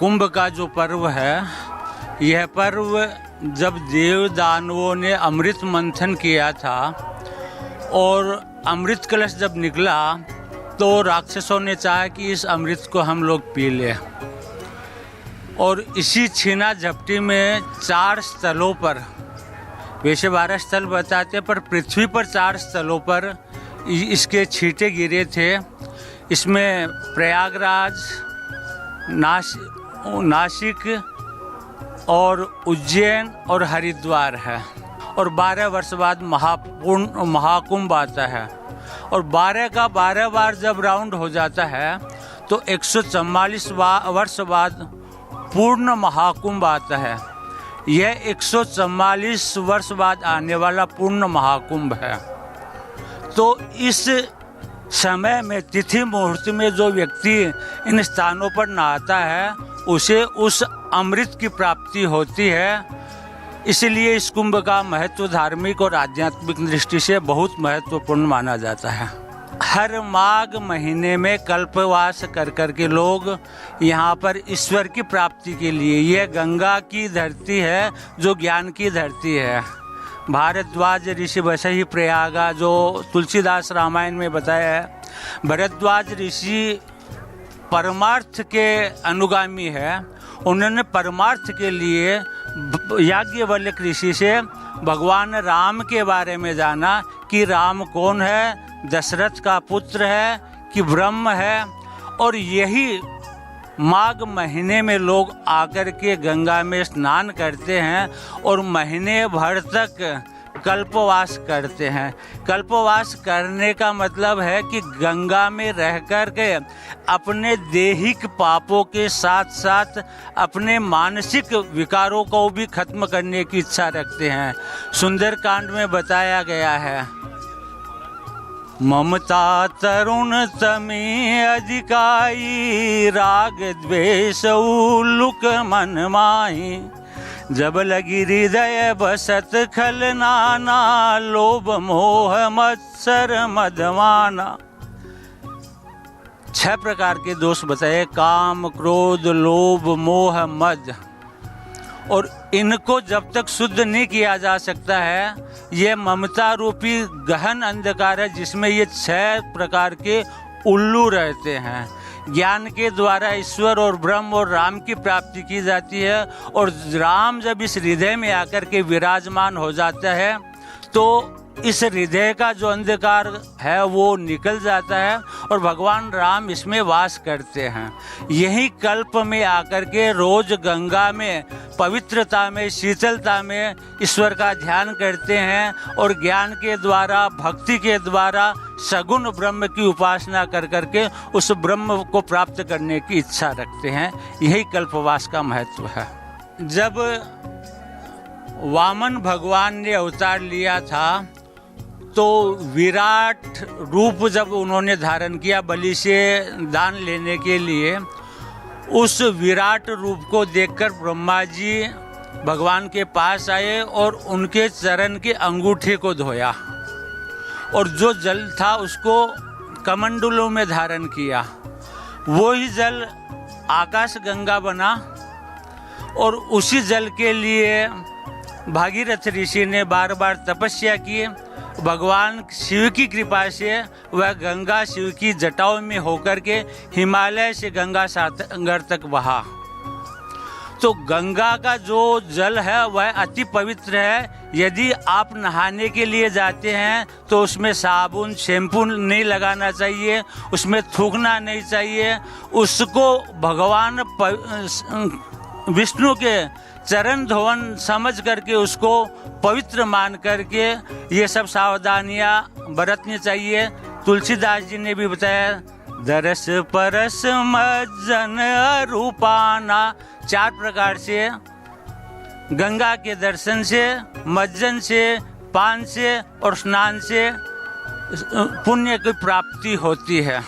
कुंभ का जो पर्व है, यह पर्व जब देव दानवों ने अमृत मंथन किया था और अमृत कलश जब निकला तो राक्षसों ने चाहा कि इस अमृत को हम लोग पी लें। और इसी छीना झपटी में 4 स्थलों पर, वैसे 12 स्थल बताते पर पृथ्वी पर 4 स्थलों पर इसके छींटे गिरे थे। इसमें प्रयागराज, नासिक और उज्जैन और हरिद्वार है। और 12 वर्ष बाद महाकुंभ आता है। और 12 का 12 बार जब राउंड हो जाता है तो 144 वर्ष बाद पूर्ण महाकुंभ आता है। यह 144 वर्ष बाद आने वाला पूर्ण महाकुंभ है। तो इस समय में तिथि मुहूर्त में जो व्यक्ति इन स्थानों पर नहाता है उसे उस अमृत की प्राप्ति होती है। इसलिए इस कुंभ का महत्व धार्मिक और आध्यात्मिक दृष्टि से बहुत महत्वपूर्ण माना जाता है। हर माघ महीने में कल्पवास कर के लोग यहाँ पर ईश्वर की प्राप्ति के लिए, यह गंगा की धरती है जो ज्ञान की धरती है। भारद्वाज ऋषि बसे ही प्रयागा, जो तुलसीदास रामायण में बताया है। भरद्वाज ऋषि परमार्थ के अनुगामी है। उन्होंने परमार्थ के लिए याज्ञवल्क्य ऋषि से भगवान राम के बारे में जाना कि राम कौन है, दशरथ का पुत्र है कि ब्रह्म है। और यही माघ महीने में लोग आकर के गंगा में स्नान करते हैं और महीने भर तक कल्पवास करते हैं। कल्पवास करने का मतलब है कि गंगा में रह कर के अपने दैहिक पापों के साथ साथ अपने मानसिक विकारों को भी खत्म करने की इच्छा रखते हैं। सुंदरकांड में बताया गया है, ममता तरुण तमी अधिकाई, राग द्वेष उल्लुक मन माही, जब लगी हृदय बसत खल नाना, लोभ मोह मत्सर मदवाना। 6 प्रकार के दोष बताए, काम, क्रोध, लोभ, मोह, मद। और इनको जब तक शुद्ध नहीं किया जा सकता है, ये ममता रूपी गहन अंधकार है जिसमें ये 6 प्रकार के उल्लू रहते हैं। ज्ञान के द्वारा ईश्वर और ब्रह्म और राम की प्राप्ति की जाती है। और राम जब इस हृदय में आकर के विराजमान हो जाता है तो इस हृदय का जो अंधकार है वो निकल जाता है और भगवान राम इसमें वास करते हैं। यही कल्प में आकर के रोज गंगा में पवित्रता में, शीतलता में ईश्वर का ध्यान करते हैं और ज्ञान के द्वारा, भक्ति के द्वारा सगुण ब्रह्म की उपासना कर करके उस ब्रह्म को प्राप्त करने की इच्छा रखते हैं। यही कल्पवास का महत्व है। जब वामन भगवान ने अवतार लिया था तो विराट रूप जब उन्होंने धारण किया बलि से दान लेने के लिए, उस विराट रूप को देखकर ब्रह्मा जी भगवान के पास आए और उनके चरण के अंगूठे को धोया और जो जल था उसको कमंडलों में धारण किया। वो ही जल आकाश गंगा बना और उसी जल के लिए भागीरथ ऋषि ने बार बार तपस्या की। भगवान शिव की कृपा से वह गंगा शिव की जटाओं में होकर के हिमालय से गंगा सागर तक बहा। तो गंगा का जो जल है वह अति पवित्र है। यदि आप नहाने के लिए जाते हैं तो उसमें साबुन, शैम्पू नहीं लगाना चाहिए, उसमें थूकना नहीं चाहिए। उसको भगवान विष्णु के चरण धोवन समझ करके उसको पवित्र मान करके ये सब सावधानियां बरतनी चाहिए। तुलसीदास जी ने भी बताया, दरस परस मज्जन रूपाना। 4 प्रकार से गंगा के दर्शन से, मज्जन से, पान से और स्नान से पुण्य की प्राप्ति होती है।